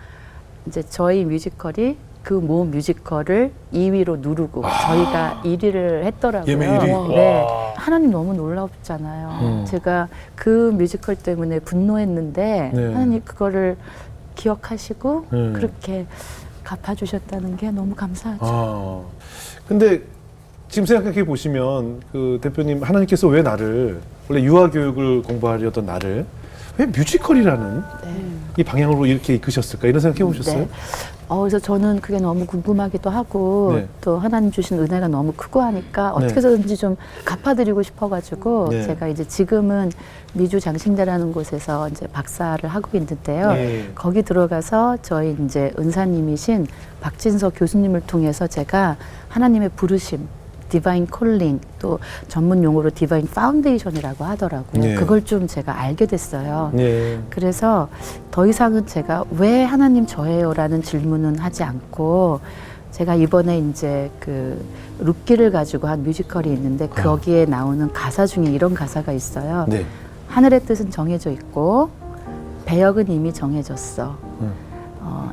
이제 저희 뮤지컬이 그 모 뮤지컬을 2위로 누르고 저희가 1위를 했더라고요. 예매 1위? 네. 와. 하나님 너무 놀랍잖아요. 제가 그 뮤지컬 때문에 분노했는데 네. 하나님 그거를 기억하시고 네. 그렇게 갚아주셨다는 게 너무 감사하죠. 아. 근데 지금 생각해 보시면 그 대표님 하나님께서 왜 나를 원래 유아 교육을 공부하려던 나를 왜 뮤지컬이라는 이 방향으로 이렇게 이끄셨을까 이런 생각해 보셨어요? 네. 그래서 저는 그게 너무 궁금하기도 하고 네. 또 하나님 주신 은혜가 너무 크고 하니까 네. 어떻게 해서든지 좀 갚아드리고 싶어가지고 네. 제가 이제 지금은 미주 장신대라는 곳에서 이제 박사를 하고 있는데요. 네. 거기 들어가서 저희 이제 은사님이신 박진석 교수님을 통해서 제가 하나님의 부르심, 디바인 콜링, 또 전문 용어로 디바인 파운데이션이라고 하더라고요. 네. 그걸 좀 제가 알게 됐어요. 네. 그래서 더 이상은 제가 왜 하나님 저예요라는 질문은 하지 않고 제가 이번에 이제 그 룻기를 가지고 한 뮤지컬이 있는데 거기에 나오는 가사 중에 이런 가사가 있어요. 네. 하늘의 뜻은 정해져 있고 배역은 이미 정해졌어.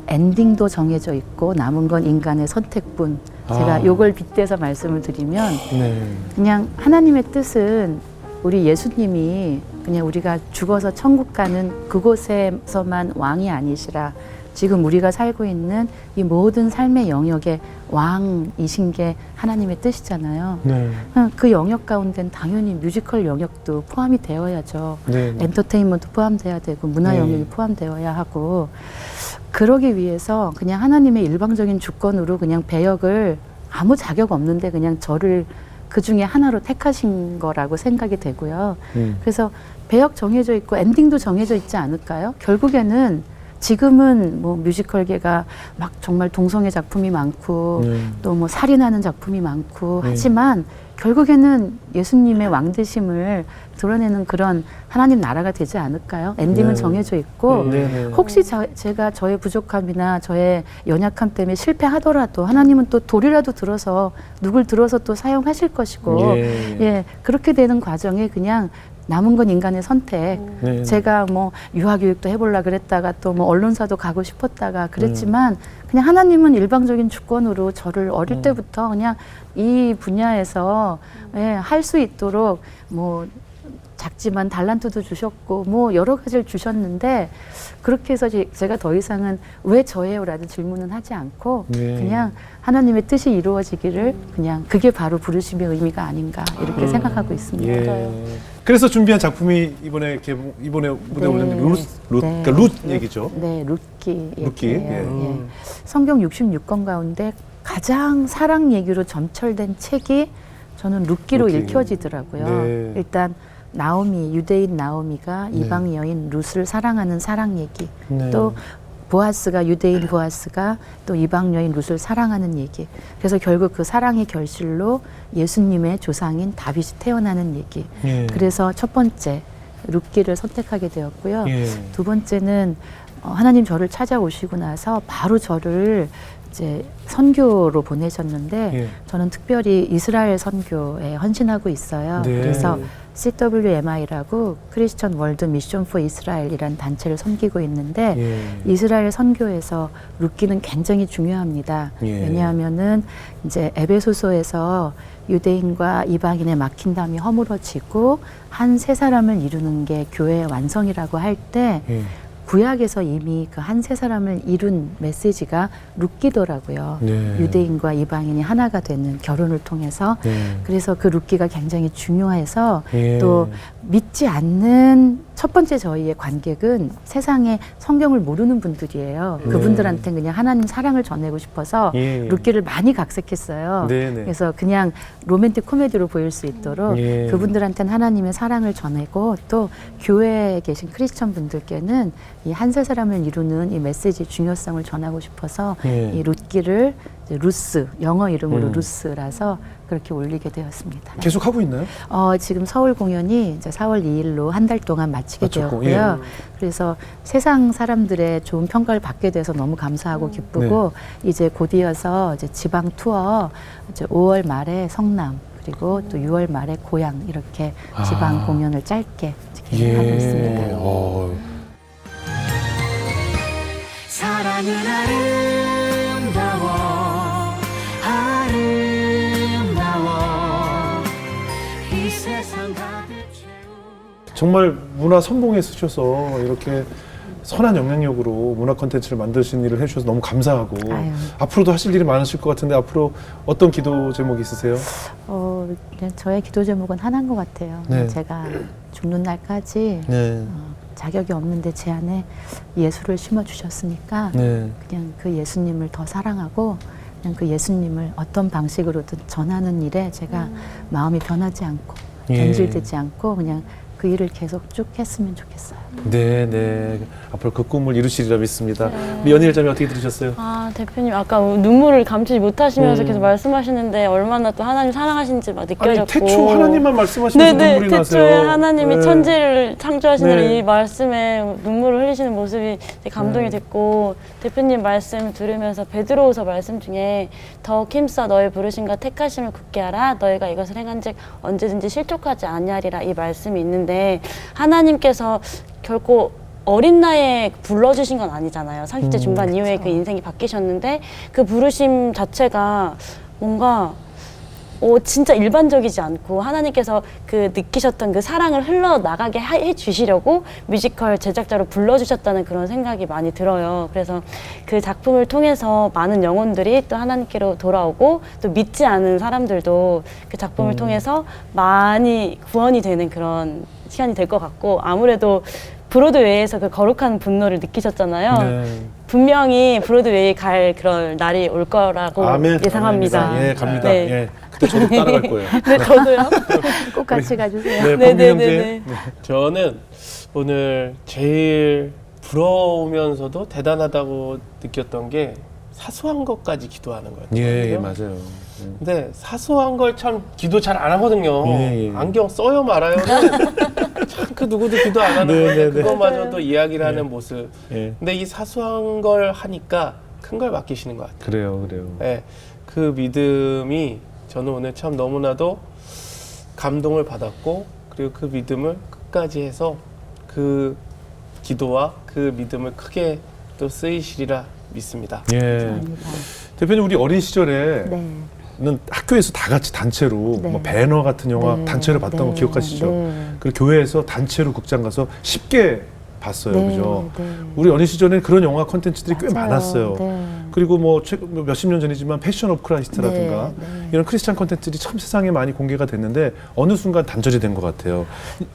엔딩도 정해져 있고 남은 건 인간의 선택뿐. 제가 요걸 빗대서 말씀을 드리면 네. 그냥 하나님의 뜻은 우리 예수님이 그냥 우리가 죽어서 천국 가는 그곳에서만 왕이 아니시라 지금 우리가 살고 있는 이 모든 삶의 영역의 왕이신 게 하나님의 뜻이잖아요. 네. 그 영역 가운데는 당연히 뮤지컬 영역도 포함이 되어야죠. 네. 엔터테인먼트 포함돼야 되고 문화 네. 영역이 포함되어야 하고 그러기 위해서 그냥 하나님의 일방적인 주권으로 그냥 배역을 아무 자격 없는데 그냥 저를 그 중에 하나로 택하신 거라고 생각이 되고요. 그래서 배역 정해져 있고 엔딩도 정해져 있지 않을까요? 결국에는 지금은 뭐 뮤지컬계가 막 정말 동성애 작품이 많고 또 뭐 살인하는 작품이 많고 하지만 결국에는 예수님의 왕되심을 드러내는 그런 하나님 나라가 되지 않을까요? 엔딩은 네. 정해져 있고 네. 혹시 제가 저의 부족함이나 저의 연약함 때문에 실패하더라도 하나님은 또 돌이라도 들어서 누굴 들어서 또 사용하실 것이고 예, 그렇게 되는 과정에 그냥 남은 건 인간의 선택. 네. 제가 뭐 유아교육도 해보려 그랬다가 또 뭐 언론사도 가고 싶었다가 그랬지만 그냥 하나님은 일방적인 주권으로 저를 어릴 때부터 그냥 이 분야에서 예, 할 수 있도록 뭐 작지만 달란트도 주셨고 뭐 여러 가지를 주셨는데 그렇게 해서 제가 더 이상은 왜 저예요라는 질문은 하지 않고 네. 그냥 하나님의 뜻이 이루어지기를 그냥 그게 바로 부르심의 의미가 아닌가 이렇게 생각하고 있습니다. 예. 그래서 준비한 작품이 이번에 무대 올린 그러니까 룻 얘기죠. 네, 룻기 룻기, 얘기예요. 예. 예. 성경 66권 가운데 가장 사랑 얘기로 점철된 책이 저는 룻기로 룻기. 읽혀지더라고요. 네. 일단 나오미, 유대인 나오미가 이방 여인 룻을 사랑하는 사랑 얘기. 네. 또 보아스가 유대인 보아스가 또 이방 여인 룻을 사랑하는 얘기. 그래서 결국 그 사랑의 결실로 예수님의 조상인 다윗이 태어나는 얘기. 예. 그래서 첫 번째 룻기를 선택하게 되었고요. 예. 두 번째는 하나님 저를 찾아오시고 나서 바로 저를 이제 선교로 보내셨는데 예. 저는 특별히 이스라엘 선교에 헌신하고 있어요. 네. 그래서 CWMI라고 크리스천 월드 미션 포 이스라엘이라는 단체를 섬기고 있는데 예. 이스라엘 선교에서 룻기는 굉장히 중요합니다. 예. 왜냐하면은 이제 에베소서에서 유대인과 이방인의 막힌담이 허물어지고 한 세 사람을 이루는 게 교회의 완성이라고 할 때 예. 구약에서 이미 그 한 세 사람을 이룬 메시지가 룻기더라고요. 네. 유대인과 이방인이 하나가 되는 결혼을 통해서 네. 그래서 그 룻기가 굉장히 중요해서 예. 또 믿지 않는 첫 번째 저희의 관객은 세상에 성경을 모르는 분들이에요. 네. 그분들한테 그냥 하나님 사랑을 전하고 싶어서 예. 룻기를 많이 각색했어요. 네네. 그래서 그냥 로맨틱 코미디로 보일 수 있도록 예. 그분들한테는 하나님의 사랑을 전하고 또 교회에 계신 크리스천 분들께는 이 한 세 사람을 이루는 이 메시지 중요성을 전하고 싶어서 예. 이 룻기를 이제 루스, 영어 이름으로 음. 루스라서 그렇게 올리게 되었습니다. 계속 하고 있나요? 지금 서울 공연이 이제 4월 2일로 한 달 동안 마치게 마쳤고, 되었고요. 그래서 세상 사람들의 좋은 평가를 받게 돼서 너무 감사하고 기쁘고 이제 곧 이어서 이제 지방 투어 이제 5월 말에 성남 그리고 또 6월 말에 고향 이렇게 지방 공연을 짧게 이제 계획하고 있습니다. 사랑은 아름다워 아름다워 이 세상 가득 채워 정말 문화 선봉에 쓰셔서 이렇게 선한 영향력으로 문화 콘텐츠를 만드신 일을 해주셔서 너무 감사하고 아유. 앞으로도 하실 일이 많으실 것 같은데 앞으로 어떤 기도 제목 있으세요? 그냥 저의 기도 제목은 하나인 것 같아요. 네. 제가 죽는 날까지 네. 자격이 없는데 제 안에 예수를 심어주셨으니까 네. 그냥 그 예수님을 더 사랑하고 그냥 그 예수님을 어떤 방식으로든 전하는 일에 제가 마음이 변하지 않고 예. 변질되지 않고 그냥 그 일을 계속 쭉 했으면 좋겠어요. 네, 네. 앞으로 그 꿈을 이루시리라 믿습니다. 우리 연일자매 어떻게 들으셨어요? 대표님 아까 눈물을 감추지 못하시면서 음. 계속 말씀하시는데 얼마나 또 하나님 사랑하신지 막 아니 느껴졌고. 태초 하나님만 말씀하시면서 네네, 눈물이 나세요. 태초에 하나님이 네. 천지를 창조하시는 네. 이 말씀에 눈물을 흘리시는 모습이 되게 감동이 네. 됐고 대표님 말씀 들으면서 베드로후서 말씀 중에 더욱 힘써 너의 부르심과 택하심을 굳게 하라 너희가 이것을 행한즉 언제든지 실족하지 아니하리라 이 말씀이 있는데 하나님께서 결코 어린 나이에 불러주신 건 아니잖아요. 30대 중반 이후에 그 인생이 바뀌셨는데 그 부르심 자체가 뭔가 진짜 일반적이지 않고 하나님께서 그 느끼셨던 그 사랑을 흘러나가게 해주시려고 뮤지컬 제작자로 불러주셨다는 그런 생각이 많이 들어요. 그래서 그 작품을 통해서 많은 영혼들이 또 하나님께로 돌아오고 또 믿지 않은 사람들도 그 작품을 통해서 많이 구원이 되는 그런 시간이 될 것 같고 아무래도 브로드웨이에서 그 거룩한 분노를 느끼셨잖아요. 네. 분명히 브로드웨이 갈 그런 날이 올 거라고 아멘. 예상합니다. 아멘입니다. 예, 갑니다. 네. 예. 그때 저도 따라갈 거예요. 네, 저도요. 꼭 같이 가주세요. 네, 네, 박민 네, 형제. 네, 네. 저는 오늘 제일 부러우면서도 대단하다고 느꼈던 게 사소한 것까지 기도하는 거예요. 예, 맞아요. 근데 사소한 걸 참 기도 잘 안 하거든요. 예, 예. 안경 써요 말아요. 참 그 누구도 기도 안 하는 네, 건데 네, 네. 그것마저도 이야기를 하는 모습. 예. 근데 이 사소한 걸 하니까 큰 걸 맡기시는 것 같아요. 그래요. 예, 그 믿음이 저는 오늘 참 너무나도 감동을 받았고 그리고 그 믿음을 끝까지 해서 그 기도와 그 믿음을 크게 또 쓰이시리라 믿습니다. 예. 감사합니다. 대표님 우리 어린 시절에 네. 는 학교에서 다 같이 단체로 네. 뭐 배너 같은 영화 네. 단체로 봤던 거 네. 기억하시죠? 네. 그리고 교회에서 단체로 극장 가서 쉽게 봤어요, 네. 그죠? 네. 우리 어린 시절에 그런 영화 콘텐츠들이 꽤 맞아요. 많았어요. 네. 그리고 뭐 몇십 년 전이지만 패션 오브 크라이스트라든가 네, 네. 이런 크리스찬 콘텐츠들이 참 세상에 많이 공개가 됐는데 어느 순간 단절이 된 것 같아요.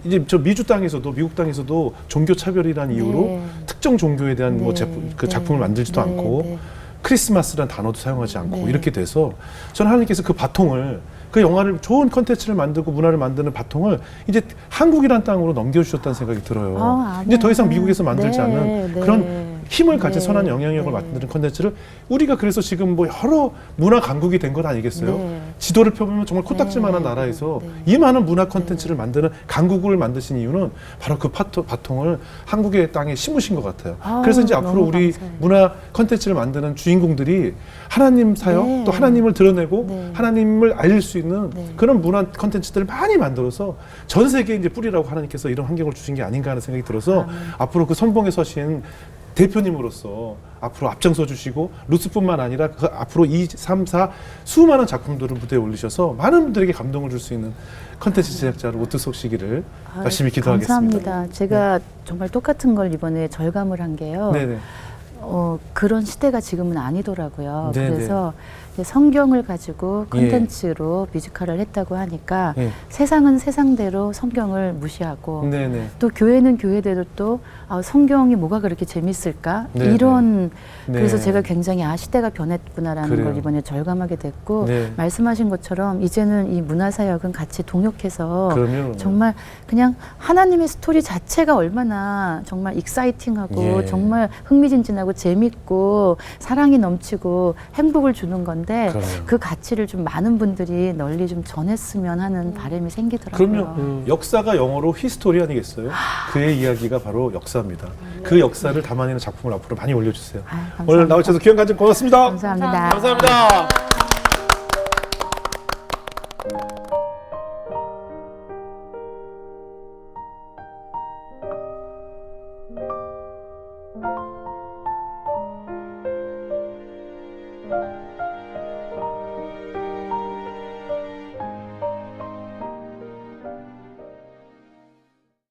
이제 저 미주 땅에서도 미국 땅에서도 종교 차별이라는 이유로 네. 특정 종교에 대한 뭐 네. 그 작품을 네. 만들지도 네. 않고 네. 크리스마스란 단어도 사용하지 않고 네. 이렇게 돼서 저는 하나님께서 그 바통을 그 영화를 좋은 컨텐츠를 만들고 문화를 만드는 바통을 이제 한국이란 땅으로 넘겨주셨다는 생각이 들어요. 아멘. 이제 더 이상 미국에서 만들지 네, 않은 네. 그런 힘을 가진 네. 선한 영향력을 네. 만드는 컨텐츠를 우리가 그래서 지금 뭐 여러 문화 강국이 된 건 아니겠어요? 네. 지도를 펴보면 정말 코딱지만한 네. 나라에서 네. 이 많은 문화 컨텐츠를 만드는 강국을 만드신 이유는 바로 그 바통을 한국의 땅에 심으신 것 같아요. 아우, 그래서 이제 앞으로 너무 우리 감사해요. 문화 컨텐츠를 만드는 주인공들이 하나님 사역 네. 또 하나님을 드러내고 네. 하나님을 알릴 수 있는 네. 그런 문화 컨텐츠들을 많이 만들어서 전 세계에 이제 뿌리라고 하나님께서 이런 환경을 주신 게 아닌가 하는 생각이 들어서 앞으로 그 선봉에 서신 대표님으로서 앞으로 앞장서 주시고 루스뿐만 아니라 그 앞으로 2, 3, 4 수많은 작품들을 무대에 올리셔서 많은 분들에게 감동을 줄 수 있는 컨텐츠 제작자로 우뚝 서시기를 열심히 기도하겠습니다. 감사합니다. 제가 정말 똑같은 걸 이번에 절감을 한 게요. 네네. 그런 시대가 지금은 아니더라고요. 네네. 그래서 이제 성경을 가지고 콘텐츠로 뮤지컬을 했다고 하니까 예. 세상은 세상대로 성경을 무시하고 네네. 또 교회는 교회대로 또 성경이 뭐가 그렇게 재밌을까? 네네. 이런 네. 그래서 제가 굉장히 시대가 변했구나라는 그래요. 걸 이번에 절감하게 됐고 네. 말씀하신 것처럼 이제는 이 문화사역은 같이 동역해서 그럼요. 정말 그냥 하나님의 스토리 자체가 얼마나 정말 익사이팅하고 예. 정말 흥미진진하고 재밌고 사랑이 넘치고 행복을 주는 건데 그럼요. 그 가치를 좀 많은 분들이 널리 좀 전했으면 하는 바람이 생기더라고요. 그럼요. 역사가 영어로 히스토리 아니겠어요? 그의 이야기가 바로 역사입니다. 그 역사를 담아내는 작품을 앞으로 많이 올려주세요. 감사합니다. 오늘 나오셔서 귀한 간증 고맙습니다. 감사합니다. 감사합니다.